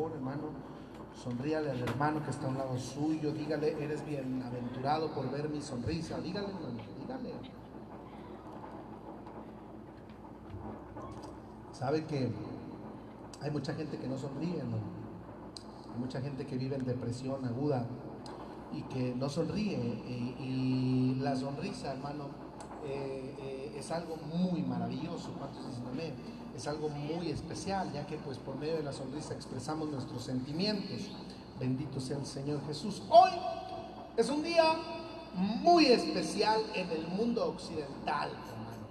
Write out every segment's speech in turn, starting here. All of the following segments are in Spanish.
favor, hermano, sonríale al hermano que está a un lado suyo, dígale, eres bienaventurado por ver mi sonrisa, dígale, hermano, dígale. Sabe que hay mucha gente que no sonríe, ¿no? Hay mucha gente que vive en depresión aguda y que no sonríe, y la sonrisa, hermano, es algo muy maravilloso. ¿Cuántos dicen amén? Es algo muy especial, ya que pues por medio de la sonrisa expresamos nuestros sentimientos. Bendito sea el Señor Jesús. Hoy es un día muy especial en el mundo occidental, hermano.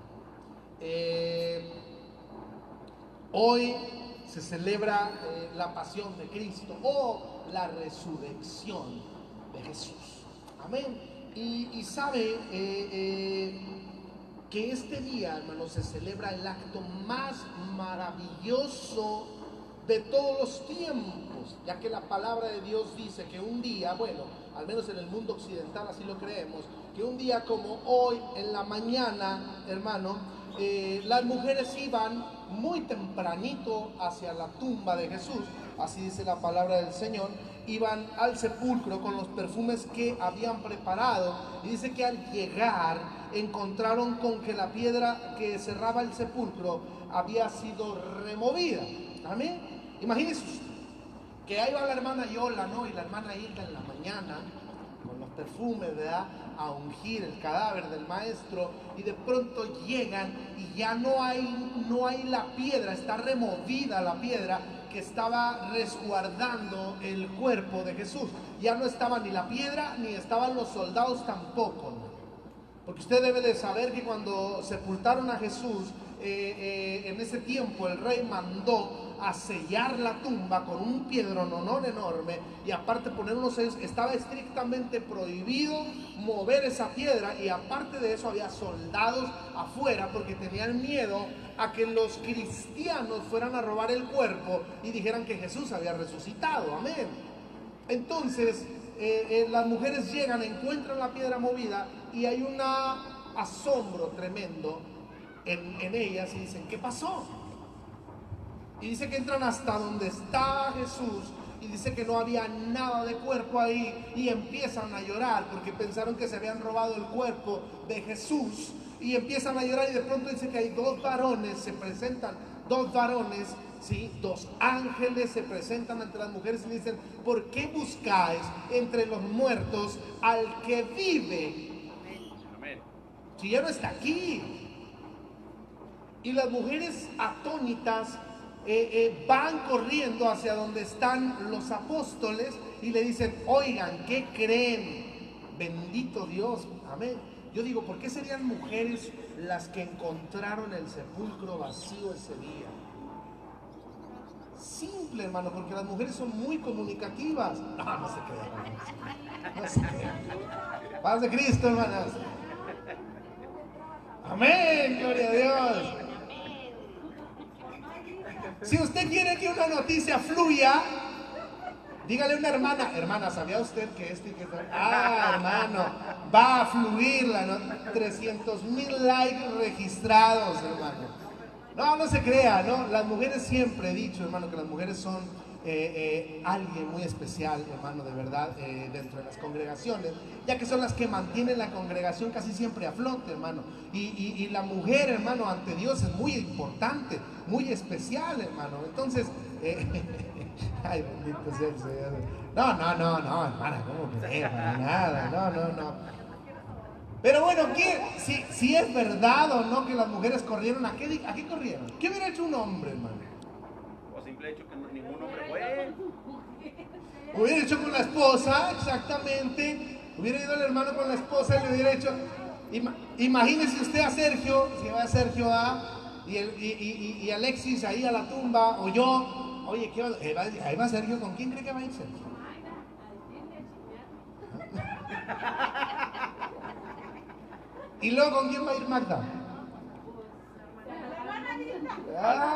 Hoy se celebra la pasión de Cristo o la resurrección de Jesús. Amén. Y sabe que este día, hermano, se celebra el acto más maravilloso de todos los tiempos, ya que la palabra de Dios dice que un día, bueno, al menos en el mundo occidental así lo creemos, que un día como hoy en la mañana, hermano, las mujeres iban muy tempranito hacia la tumba de Jesús, así dice la palabra del Señor, iban al sepulcro con los perfumes que habían preparado, y dice que al llegar encontraron con que la piedra que cerraba el sepulcro había sido removida. Amén. Imagínense que ahí va la hermana Yola, ¿no? Y la hermana Hilda en la mañana con los perfumes, ¿verdad?, a ungir el cadáver del maestro, y de pronto llegan y ya no hay la piedra, está removida la piedra que estaba resguardando el cuerpo de Jesús. Ya no estaba ni la piedra, ni estaban los soldados tampoco, ¿no? Porque usted debe de saber que cuando sepultaron a Jesús, en ese tiempo el rey mandó a sellar la tumba con un piedrononón enorme, y aparte poner unos sellos. Estaba estrictamente prohibido mover esa piedra, y aparte de eso había soldados afuera porque tenían miedo a que los cristianos fueran a robar el cuerpo y dijeran que Jesús había resucitado. Amén. Entonces las mujeres llegan, encuentran la piedra movida, y hay un asombro tremendo en ellas, y dicen, ¿qué pasó? Y dice que entran hasta donde estaba Jesús, y dice que no había nada de cuerpo ahí, y empiezan a llorar porque pensaron que se habían robado el cuerpo de Jesús, y empiezan a llorar. Y de pronto dice que hay dos varones, se presentan dos varones, ¿sí? Dos ángeles se presentan ante las mujeres y dicen, ¿por qué buscáis entre los muertos al que vive? Si ya no está aquí. Y las mujeres atónitas van corriendo hacia donde están los apóstoles y le dicen, oigan, ¿qué creen? Bendito Dios, amén. Yo digo, ¿por qué serían mujeres las que encontraron el sepulcro vacío ese día? Simple, hermano, porque las mujeres son muy comunicativas. No se crean, no se crean. Paz de Cristo, hermanas. Amén, gloria a Dios. Si usted quiere que una noticia fluya, dígale a una hermana, ¿sabía usted que esto y que esto? Hermano, va a fluir la noticia. 300,000 likes registrados, hermano. No se crea, ¿no? Las mujeres, siempre he dicho, hermano, que las mujeres son alguien muy especial, hermano, de verdad, dentro de las congregaciones, ya que son las que mantienen la congregación casi siempre a flote, hermano. Y la mujer, hermano, ante Dios es muy importante, muy especial, hermano. Entonces, ay, bendito sea el Señor. No, hermana, ¿cómo que para nada? No. Pero bueno, si es verdad o no que las mujeres corrieron, ¿a qué corrieron? ¿Qué hubiera hecho un hombre, hermano? O simple hecho que ningún hombre fue. Hubiera hecho con la esposa, exactamente. Hubiera ido el hermano con la esposa y le hubiera hecho. Imagínese usted a Sergio, si va a Sergio y Alexis ahí a la tumba, o yo. Oye, ahí va Sergio, ¿con quién cree que va a ir Sergio? ¿Y luego con quién va a ir Magda?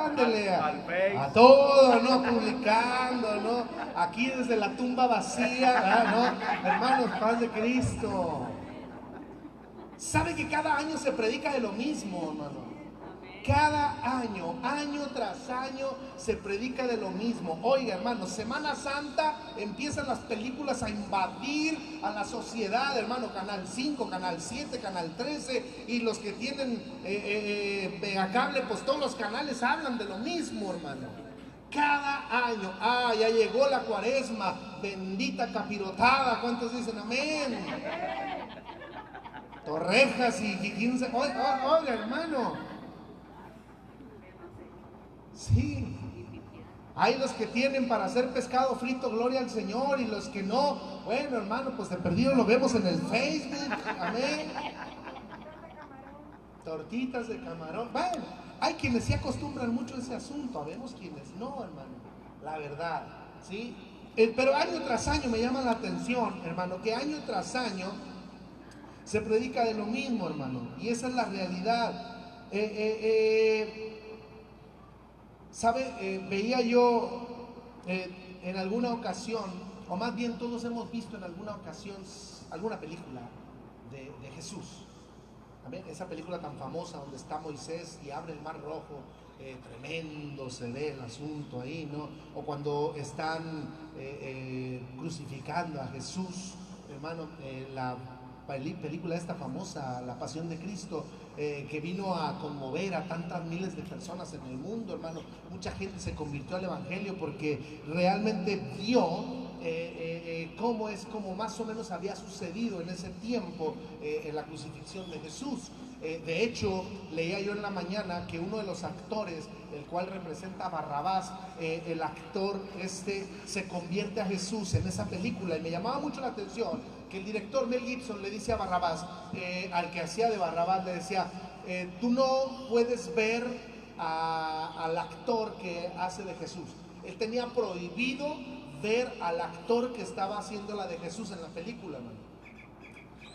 Ándele a todo, ¿no? Publicando, ¿no? Aquí desde la tumba vacía, ¿no? Hermanos, paz de Cristo. ¿Sabe que cada año se predica de lo mismo, hermano? Cada año, año tras año, se predica de lo mismo. Oiga, hermano, Semana Santa empiezan las películas a invadir a la sociedad, hermano. Canal 5, Canal 7, Canal 13, y los que tienen Megacable, pues todos los canales hablan de lo mismo, hermano. Cada año, ya llegó la Cuaresma, bendita capirotada. ¿Cuántos dicen amén? Torrejas y 15. Oiga, hermano. Sí, hay los que tienen para hacer pescado frito, gloria al Señor, y los que no, bueno, hermano, pues de perdido lo vemos en el Facebook, amén. Tortitas de camarón. Bueno, hay quienes se acostumbran mucho a ese asunto, habemos quienes no, hermano, la verdad, ¿sí? Pero año tras año me llama la atención, hermano, que año tras año se predica de lo mismo, hermano, y esa es la realidad. ¿Sabe? Veía yo en alguna ocasión, o más bien todos hemos visto en alguna ocasión alguna película de Jesús. ¿Amén? Esa película tan famosa donde está Moisés y abre el mar rojo, tremendo se ve el asunto ahí, ¿no? O cuando están crucificando a Jesús, hermano, la película esta famosa, La Pasión de Cristo, que vino a conmover a tantas miles de personas en el mundo, hermano. Mucha gente se convirtió al evangelio porque realmente vio cómo más o menos había sucedido en ese tiempo en la crucifixión de Jesús. De hecho, leía yo en la mañana que uno de los actores, el cual representa a Barrabás, el actor se convierte a Jesús en esa película, y me llamaba mucho la atención que el director Mel Gibson le dice a Barrabás, al que hacía de Barrabás, le decía, tú no puedes ver al actor que hace de Jesús. Él tenía prohibido ver al actor que estaba haciendo la de Jesús en la película, hermano.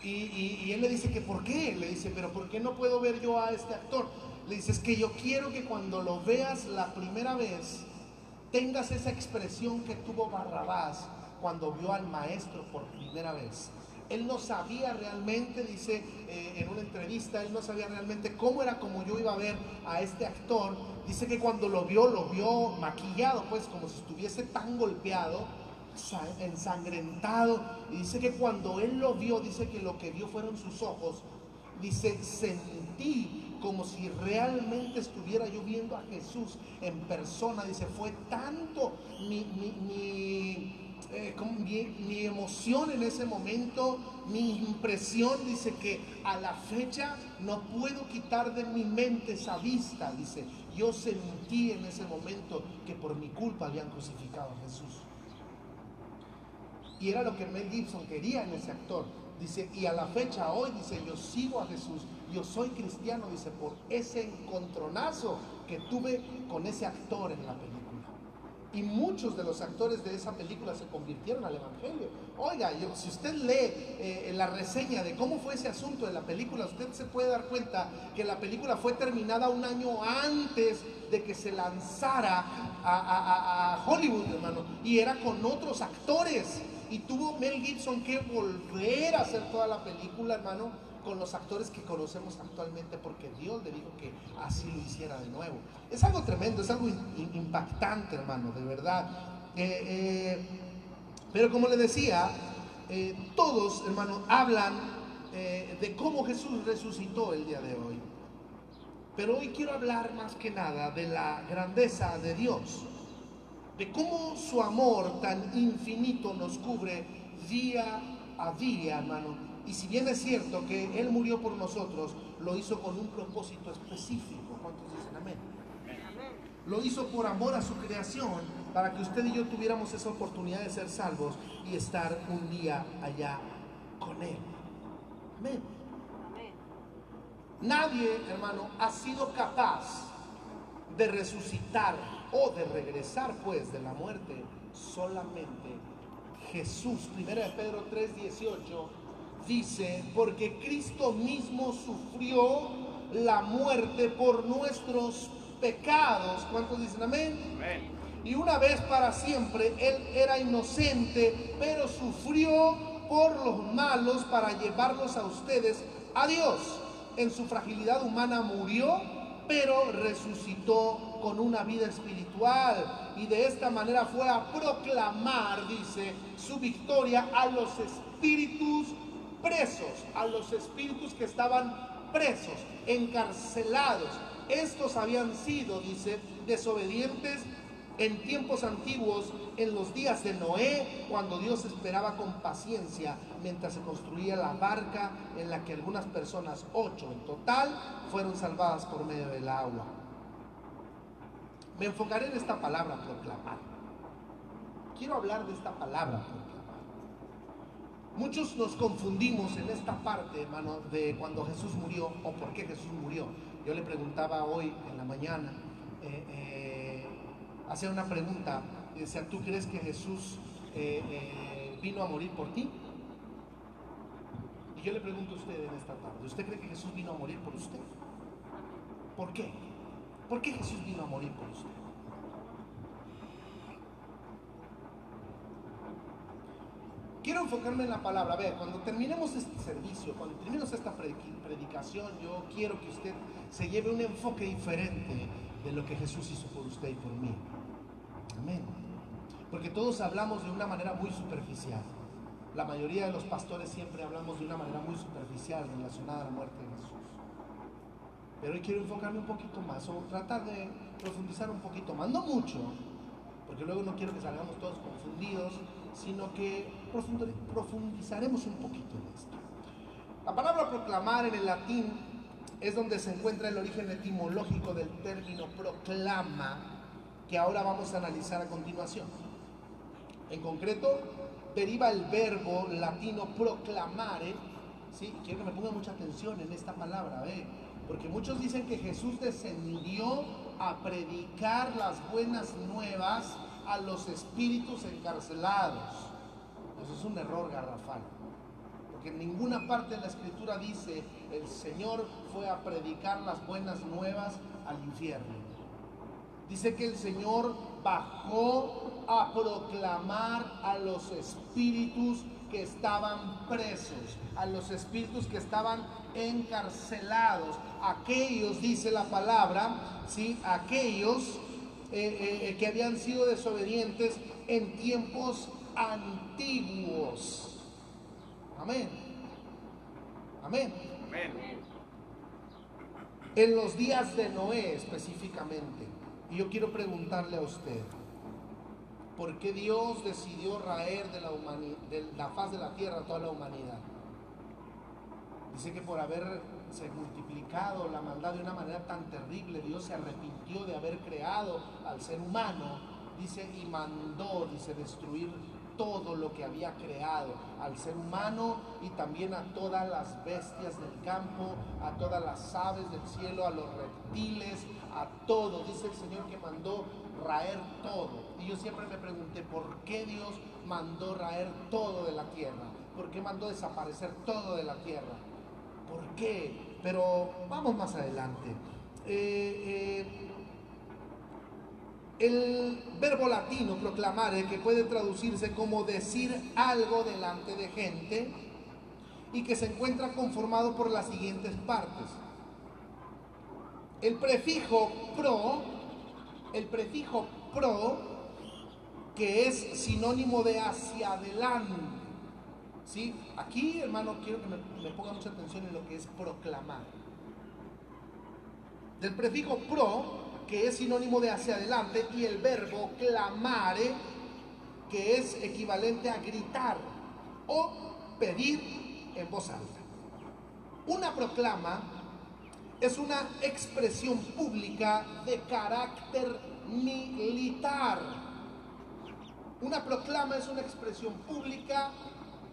Y él le dice que ¿por qué? Le dice, pero ¿por qué no puedo ver yo a este actor? Le dice, es que yo quiero que cuando lo veas la primera vez tengas esa expresión que tuvo Barrabás cuando vio al maestro por primera vez. Él no sabía realmente, dice en una entrevista, él no sabía realmente cómo era como yo iba a ver a este actor. Dice que cuando lo vio maquillado, pues como si estuviese tan golpeado, ensangrentado, y dice que cuando él lo vio, dice que lo que vio fueron sus ojos. Dice, sentí como si realmente estuviera yo viendo a Jesús en persona. Dice, fue tanto mi emoción en ese momento, mi impresión, dice que a la fecha no puedo quitar de mi mente esa vista. Dice, yo sentí en ese momento que por mi culpa habían crucificado a Jesús. Y era lo que Mel Gibson quería en ese actor. Dice, y a la fecha hoy, dice, yo sigo a Jesús, yo soy cristiano, dice, por ese encontronazo que tuve con ese actor en la película. Y muchos de los actores de esa película se convirtieron al evangelio. Oiga, si usted lee la reseña de cómo fue ese asunto de la película, usted se puede dar cuenta que la película fue terminada un año antes de que se lanzara a Hollywood, hermano, y era con otros actores. Y tuvo Mel Gibson que volver a hacer toda la película, hermano, con los actores que conocemos actualmente, porque Dios le dijo que así lo hiciera de nuevo. Es algo tremendo, es algo impactante, hermano, de verdad. Pero como le decía, todos, hermano, hablan de cómo Jesús resucitó el día de hoy. Pero hoy quiero hablar más que nada de la grandeza de Dios, de cómo su amor tan infinito nos cubre día a día, hermano. Y si bien es cierto que Él murió por nosotros, lo hizo con un propósito específico. ¿Cuántos dicen amén? Lo hizo por amor a su creación, para que usted y yo tuviéramos esa oportunidad de ser salvos y estar un día allá con Él. Amén. Nadie, hermano, ha sido capaz de resucitar o de regresar pues de la muerte, solamente Jesús. Primera de Pedro 3:18 dice, porque Cristo mismo sufrió la muerte por nuestros pecados. ¿Cuántos dicen amén? Amén. Y una vez para siempre, Él era inocente, pero sufrió por los malos para llevarlos a ustedes a Dios. En su fragilidad humana murió pero resucitó con una vida espiritual y de esta manera fue a proclamar, dice, su victoria a los espíritus presos, a los espíritus que estaban presos, encarcelados. Estos habían sido, dice, desobedientes en tiempos antiguos, en los días de Noé, cuando Dios esperaba con paciencia mientras se construía la barca en la que algunas personas, 8 en total, fueron salvadas por medio del agua. Me enfocaré en esta palabra proclamar. Quiero hablar de esta palabra proclamar. Muchos nos confundimos en esta parte, hermano, de cuando Jesús murió o por qué Jesús murió. Yo le preguntaba hoy en la mañana, hacía una pregunta y decía, ¿tú crees que Jesús vino a morir por ti? Y yo le pregunto a usted en esta tarde, ¿usted cree que Jesús vino a morir por usted? ¿Por qué? ¿Por qué Jesús vino a morir por usted? Quiero enfocarme en la palabra. A ver, cuando terminemos este servicio, cuando terminemos esta predicación, yo quiero que usted se lleve un enfoque diferente de lo que Jesús hizo por usted y por mí. Amén. Porque todos hablamos de una manera muy superficial. La mayoría de los pastores siempre hablamos de una manera muy superficial relacionada a la muerte de Jesús. Pero hoy quiero enfocarme un poquito más, o tratar de profundizar un poquito más, no mucho, porque luego no quiero que salgamos todos confundidos, sino que profundizaremos un poquito en esto. La palabra proclamar en el latín es donde se encuentra el origen etimológico del término proclama, que ahora vamos a analizar a continuación. En concreto, deriva el verbo latino proclamare, ¿sí? Quiero que me pongan mucha atención en esta palabra, porque muchos dicen que Jesús descendió a predicar las buenas nuevas a los espíritus encarcelados. Eso es un error garrafal, porque en ninguna parte de la escritura dice el Señor fue a predicar las buenas nuevas al infierno. Dice que el Señor bajó a proclamar a los espíritus que estaban presos, a los espíritus que estaban encarcelados, aquellos, dice la palabra, ¿sí? Aquellos que habían sido desobedientes en tiempos antiguos. Amén. Amén. Amén. En los días de Noé específicamente. Y yo quiero preguntarle a usted, ¿por qué Dios decidió raer de la faz de la tierra a toda la humanidad? Dice que por haberse multiplicado la maldad de una manera tan terrible, Dios se arrepintió de haber creado al ser humano, dice, y mandó, dice, destruir todo lo que había creado, al ser humano y también a todas las bestias del campo, a todas las aves del cielo, a los reptiles, a todo. Dice el Señor que mandó raer todo. Y yo siempre me pregunté, ¿por qué Dios mandó raer todo de la tierra? ¿Por qué mandó desaparecer todo de la tierra? ¿Por qué? Pero vamos más adelante. El verbo latino proclamare, que puede traducirse como decir algo delante de gente, y que se encuentra conformado por las siguientes partes. El prefijo pro, que es sinónimo de hacia adelante. ¿Sí? Aquí, hermano, quiero que me ponga mucha atención en lo que es proclamar. Del prefijo pro, que es sinónimo de hacia adelante, y el verbo clamare, que es equivalente a gritar o pedir en voz alta. Una proclama es una expresión pública de carácter militar. Una proclama es una expresión pública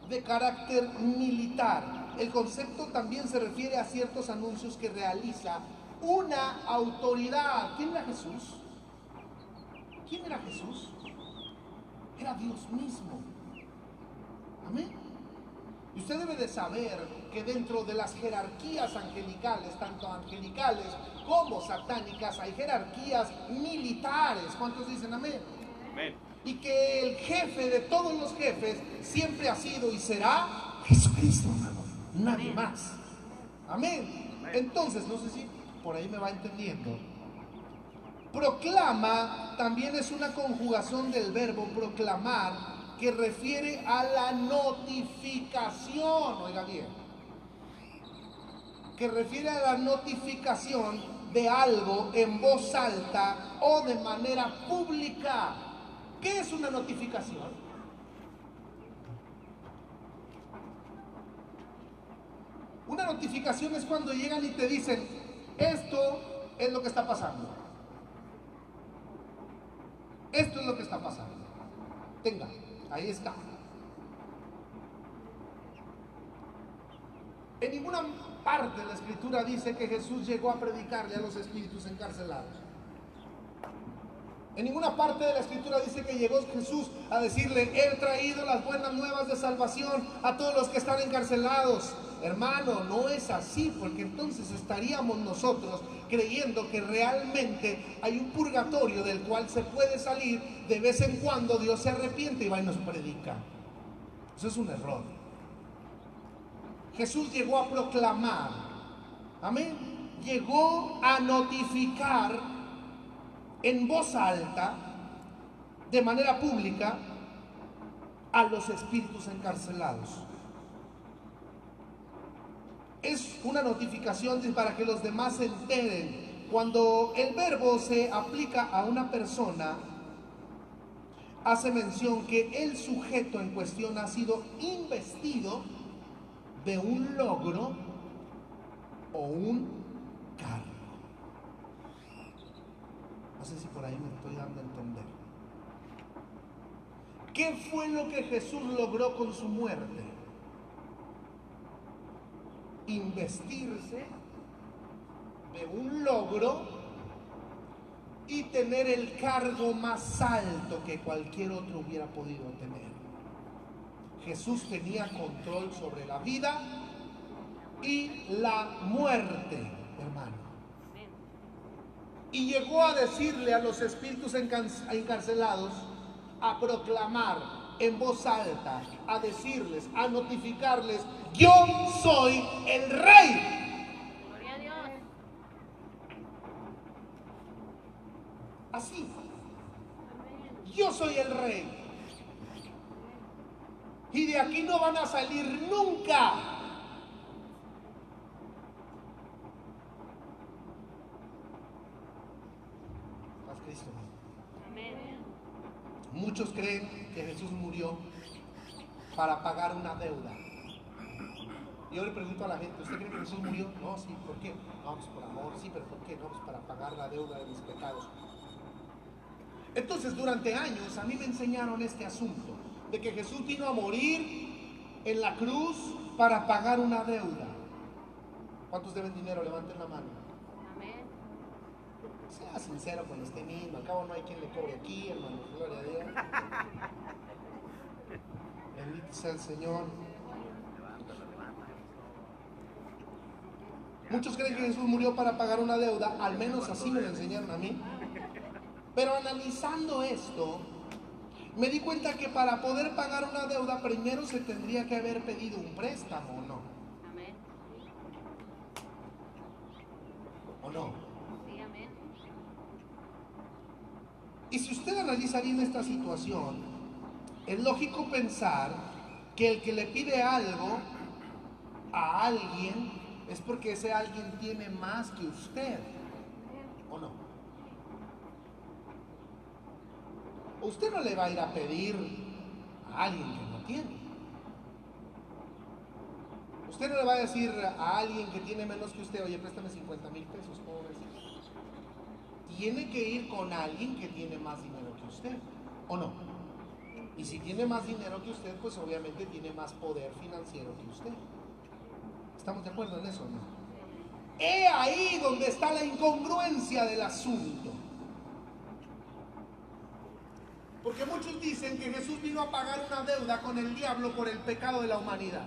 de carácter militar. El concepto también se refiere a ciertos anuncios que realiza una autoridad. ¿Quién era Jesús? ¿Quién era Jesús? Era Dios mismo. Amén. Y usted debe de saber que dentro de las jerarquías angelicales, tanto angelicales como satánicas, hay jerarquías militares. ¿Cuántos dicen amén? Amén. Y que el jefe de todos los jefes siempre ha sido y será Jesucristo, hermano. Nadie más. Amén. Entonces, no sé si por ahí me va entendiendo. Proclama también es una conjugación del verbo proclamar que refiere a la notificación, oiga bien, que refiere a la notificación de algo en voz alta o de manera pública. ¿Qué es una notificación? Una notificación es cuando llegan y te dicen, esto es lo que está pasando. Esto es lo que está pasando. Tenga, ahí está. En ninguna parte de la Escritura dice que Jesús llegó a predicarle a los espíritus encarcelados. En ninguna parte de la Escritura dice que llegó Jesús a decirle, he traído las buenas nuevas de salvación a todos los que están encarcelados. Hermano, no es así, porque entonces estaríamos nosotros creyendo que realmente hay un purgatorio del cual se puede salir de vez en cuando. Dios se arrepiente y va y nos predica. Eso es un error. Jesús llegó a proclamar, amén, llegó a notificar en voz alta, de manera pública, a los espíritus encarcelados. Es una notificación para que los demás se enteren. Cuando el verbo se aplica a una persona, hace mención que el sujeto en cuestión ha sido investido de un logro o un cargo. No sé si por ahí me estoy dando a entender. ¿Qué fue lo que Jesús logró con su muerte? Investirse de un logro y tener el cargo más alto que cualquier otro hubiera podido tener. Jesús tenía control sobre la vida y la muerte, hermano. Y llegó a decirle a los espíritus encarcelados, a proclamar en voz alta, a decirles, a notificarles, yo soy el rey. Gloria a Dios. Así, yo soy el rey. Y de aquí no van a salir nunca. Paz Cristo. Amén. Muchos creen que Jesús murió para pagar una deuda. Yo le pregunto a la gente, ¿usted cree que Jesús murió? No, sí, ¿por qué? No, pues por amor, sí, pero ¿por qué? No, pues para pagar la deuda de mis pecados. Entonces, durante años a mí me enseñaron este asunto, de que Jesús vino a morir en la cruz para pagar una deuda. ¿Cuántos deben dinero? Levanten la mano. Amén. Sea sincero con usted mismo, al cabo no hay quien le cobre aquí, hermano, gloria a Dios. Bendito sea el Señor. Muchos creen que Jesús murió para pagar una deuda, al menos así me lo enseñaron a mí. Pero analizando esto, me di cuenta que para poder pagar una deuda primero se tendría que haber pedido un préstamo, ¿no? Amén. ¿O no? Sí, amén. Y si usted analiza bien esta situación, es lógico pensar que el que le pide algo a alguien es porque ese alguien tiene más que usted, ¿o no? Usted no le va a ir a pedir a alguien que no tiene. Usted no le va a decir a alguien que tiene menos que usted, oye, préstame 50,000 pesos, ¿cómo ves? Tiene que ir con alguien que tiene más dinero que usted, ¿o no? Y si tiene más dinero que usted, pues obviamente tiene más poder financiero que usted. ¿Estamos de acuerdo en eso, no? He ahí donde está la incongruencia del asunto. Porque muchos dicen que Jesús vino a pagar una deuda con el diablo por el pecado de la humanidad.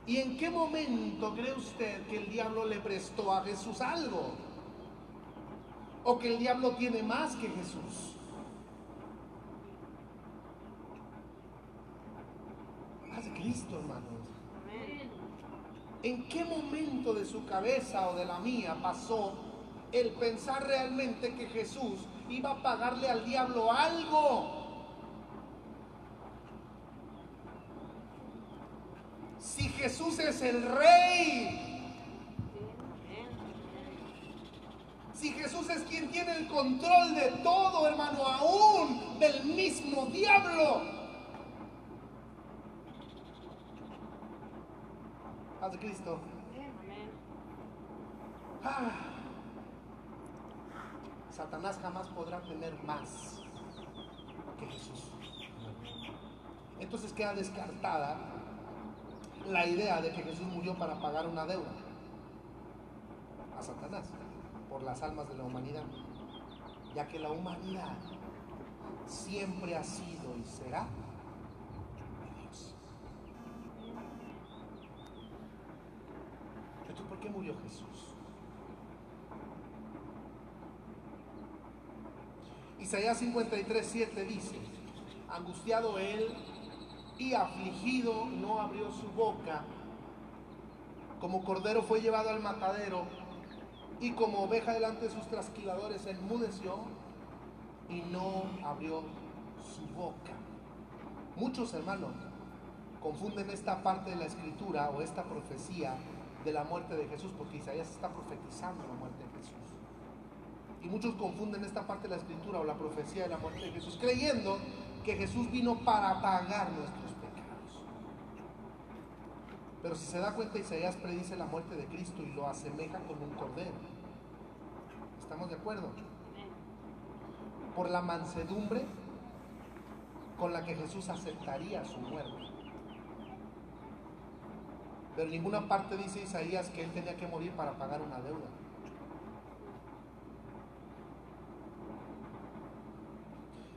¿Y en qué momento cree usted que el diablo le prestó a Jesús algo? ¿O que el diablo tiene más que Jesús? Haz de Cristo, hermanos. Amén. ¿En qué momento de su cabeza o de la mía pasó el pensar realmente que Jesús iba a pagarle al diablo algo? Si Jesús es el rey, si Jesús es quien tiene el control de todo, hermano, aún del mismo diablo. Paz de Cristo. Ah, Satanás jamás podrá tener más que Jesús. Entonces queda descartada la idea de que Jesús murió para pagar una deuda a Satanás por las almas de la humanidad, ya que la humanidad siempre ha sido y será de Dios. Entonces, ¿por qué murió Jesús? Isaías 53:7 dice: angustiado él y afligido, no abrió su boca. Como cordero fue llevado al matadero, y como oveja delante de sus trasquiladores enmudeció y no abrió su boca. Muchos, hermanos, confunden esta parte de la escritura o esta profecía de la muerte de Jesús, porque Isaías está profetizando la muerte de Jesús. Y muchos confunden esta parte de la escritura o la profecía de la muerte de Jesús, creyendo que Jesús vino para pagar nuestros pecados. Pero si se da cuenta, Isaías predice la muerte de Cristo y lo asemeja con un cordero. ¿Estamos de acuerdo? Por la mansedumbre con la que Jesús aceptaría su muerte. Pero en ninguna parte dice Isaías que él tenía que morir para pagar una deuda.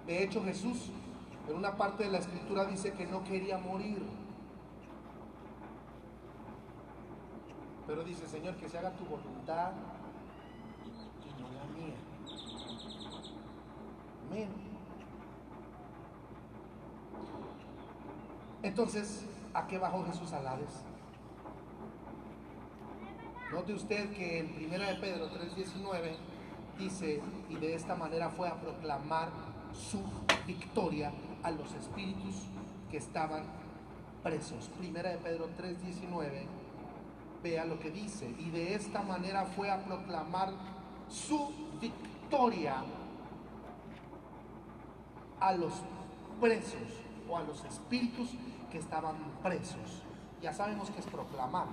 De hecho, Jesús en una parte de la escritura dice que no quería morir, pero dice: Señor, que se haga tu voluntad y no la mía. Amén. Entonces, ¿a qué bajó Jesús al Hades? Note usted que en 1 de Pedro 3:19 dice: y de esta manera fue a proclamar su victoria a los espíritus que estaban presos. 1 de Pedro 3:19, vea lo que dice: y de esta manera fue a proclamar su victoria a los presos o a los espíritus que estaban presos. Ya sabemos que es proclamar.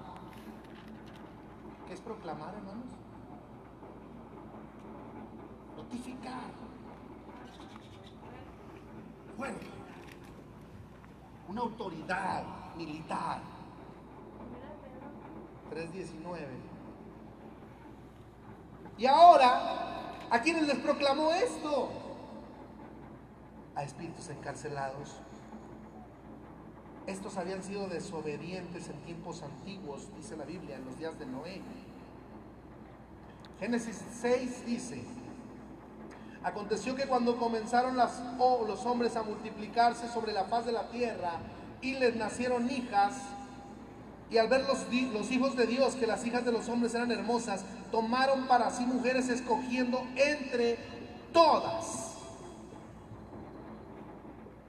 ¿Qué es proclamar, hermanos? Notificar. Bueno, una autoridad militar. 3:19. Y ahora, ¿a quiénes les proclamó esto? A espíritus encarcelados. Estos habían sido desobedientes en tiempos antiguos, dice la Biblia, en los días de Noé. Génesis 6 dice: aconteció que cuando comenzaron los hombres a multiplicarse sobre la faz de la tierra, y les nacieron hijas, y al ver los hijos de Dios que las hijas de los hombres eran hermosas, tomaron para sí mujeres, escogiendo entre todas.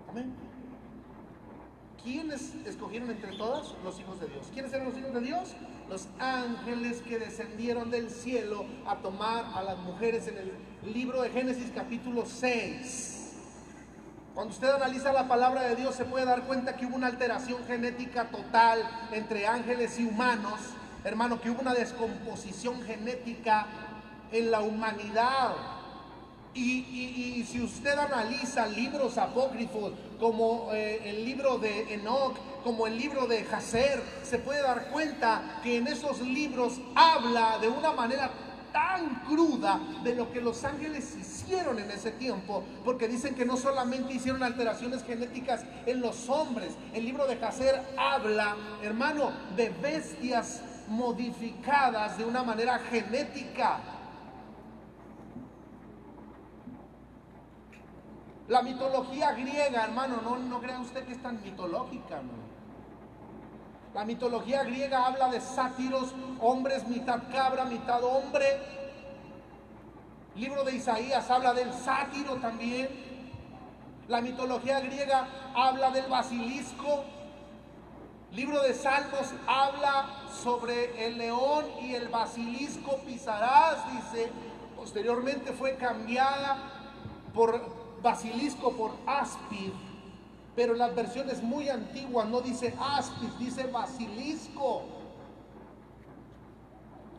Amén. ¿Quiénes escogieron entre todas? Los hijos de Dios. ¿Quiénes eran los hijos de Dios? Los ángeles que descendieron del cielo a tomar a las mujeres en el libro de Génesis capítulo 6. Cuando usted analiza la palabra de Dios, se puede dar cuenta que hubo una alteración genética total entre ángeles y humanos. Hermano, que hubo una descomposición genética en la humanidad. Y si usted analiza libros apócrifos como el libro de Enoc, como el libro de Jacer, se puede dar cuenta que en esos libros habla de una manera tan cruda de lo que los ángeles hicieron en ese tiempo, porque dicen que no solamente hicieron alteraciones genéticas en los hombres. El libro de Jacer habla, hermano, de bestias modificadas de una manera genética. La mitología griega, hermano, no crea usted que es tan mitológica, hermano. La mitología griega habla de sátiros, hombres mitad cabra, mitad hombre. Libro de Isaías habla del sátiro también. La mitología griega habla del basilisco. Libro de Salmos habla sobre el león y el basilisco pisarás, dice. Posteriormente fue cambiada por basilisco por áspid, pero en las versiones muy antiguas no dice áspid, dice basilisco.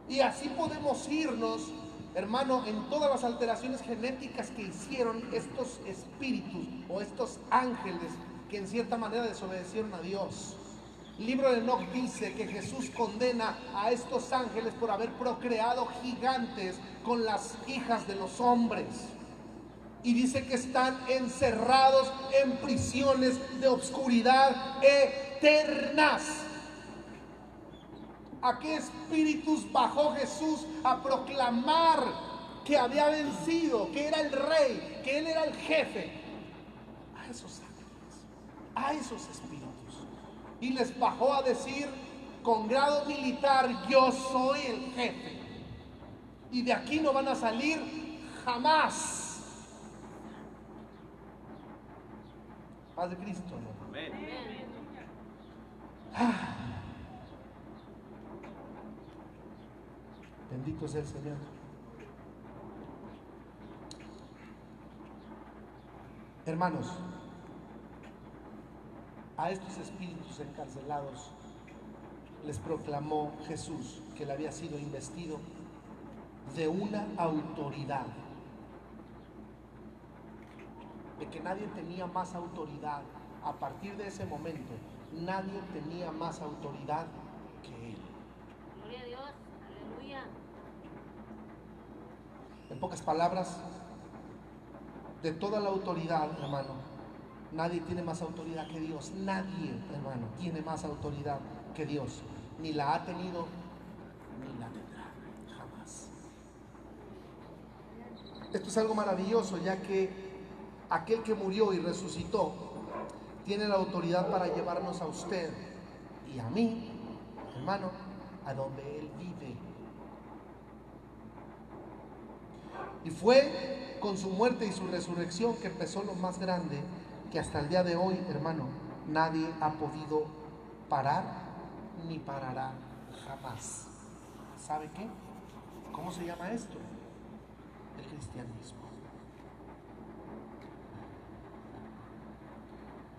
Y así podemos irnos, hermano, en todas las alteraciones genéticas que hicieron estos espíritus o estos ángeles que en cierta manera desobedecieron a Dios. El libro de Enoc dice que Jesús condena a estos ángeles por haber procreado gigantes con las hijas de los hombres. Y dice que están encerrados en prisiones de obscuridad eternas. ¿A qué espíritus bajó Jesús a proclamar que había vencido, que era el rey, que él era el jefe? A esos ángeles, a esos espíritus. Y les bajó a decir con grado militar: yo soy el jefe. Y de aquí no van a salir jamás. Paz de Cristo, ¿no? Amén. Bendito sea el Señor. Hermanos, a estos espíritus encarcelados les proclamó Jesús que le había sido investido de una autoridad, de que nadie tenía más autoridad. A partir de ese momento, nadie tenía más autoridad que él. Gloria a Dios. Aleluya. En pocas palabras, de toda la autoridad, hermano, nadie tiene más autoridad que Dios. Nadie, hermano, tiene más autoridad que Dios. Ni la ha tenido, ni la tendrá, jamás. Esto es algo maravilloso, ya que aquel que murió y resucitó tiene la autoridad para llevarnos a usted y a mí, hermano, a donde Él vive. Y fue con su muerte y su resurrección que empezó lo más grande, que hasta el día de hoy, hermano, nadie ha podido parar ni parará jamás. ¿Sabe qué? ¿Cómo se llama esto? El cristianismo.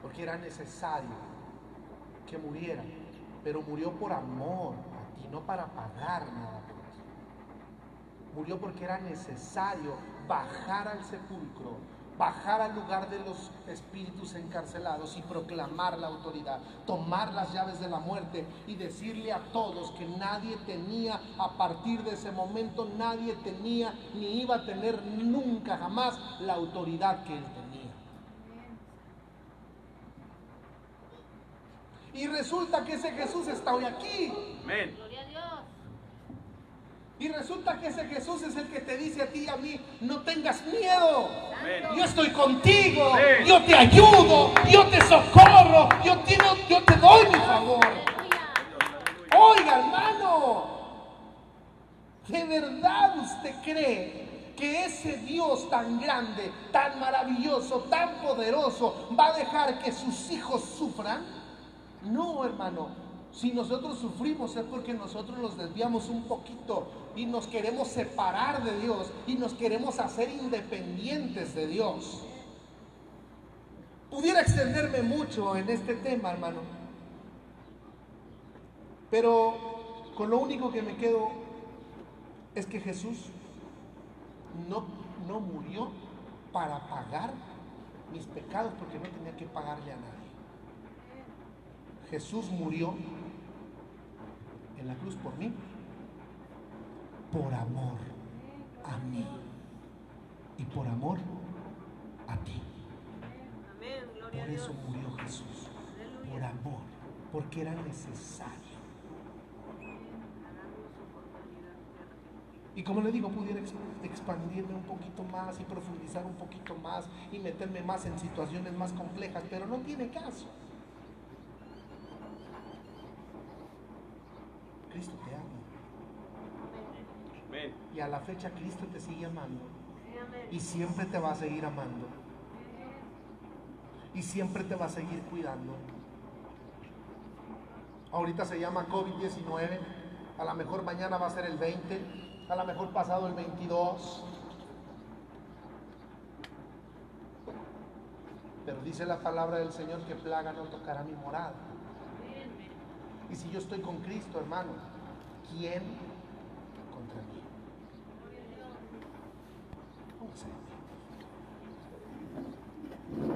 Porque era necesario que muriera, pero murió por amor a ti, no para pagar nada por ti. Murió porque era necesario bajar al sepulcro, bajar al lugar de los espíritus encarcelados y proclamar la autoridad, tomar las llaves de la muerte y decirle a todos que nadie tenía, a partir de ese momento, nadie tenía ni iba a tener nunca jamás la autoridad que él tenía. Y resulta que ese Jesús está hoy aquí. Amén. Gloria a Dios. Y resulta que ese Jesús es el que te dice a ti y a mí: no tengas miedo. Amén. Yo estoy contigo. Sí. Yo te ayudo. Yo te socorro. Yo te doy mi favor. Aleluya. Oiga, hermano, ¿de verdad usted cree que ese Dios tan grande, tan maravilloso, tan poderoso va a dejar que sus hijos sufran? No, hermano. Si nosotros sufrimos es porque nosotros nos desviamos un poquito y nos queremos separar de Dios y nos queremos hacer independientes de Dios. Pudiera extenderme mucho en este tema, hermano, pero con lo único que me quedo es que Jesús no murió para pagar mis pecados, porque no tenía que pagarle a nadie. Jesús murió en la cruz por mí, por amor a mí y por amor a ti. Por eso murió Jesús, por amor, porque era necesario. Y como le digo, pudiera expandirme un poquito más y profundizar un poquito más y meterme más en situaciones más complejas, pero no tiene caso. Cristo te ama. Amén. Y a la fecha Cristo te sigue amando. Y siempre te va a seguir amando. Y siempre te va a seguir cuidando. Ahorita se llama COVID-19. A lo mejor mañana va a ser el 20. A lo mejor pasado el 22. Pero dice la palabra del Señor que plaga no tocará mi morada. Y si yo estoy con Cristo, hermano, ¿quién contra mí? Vamos a ver.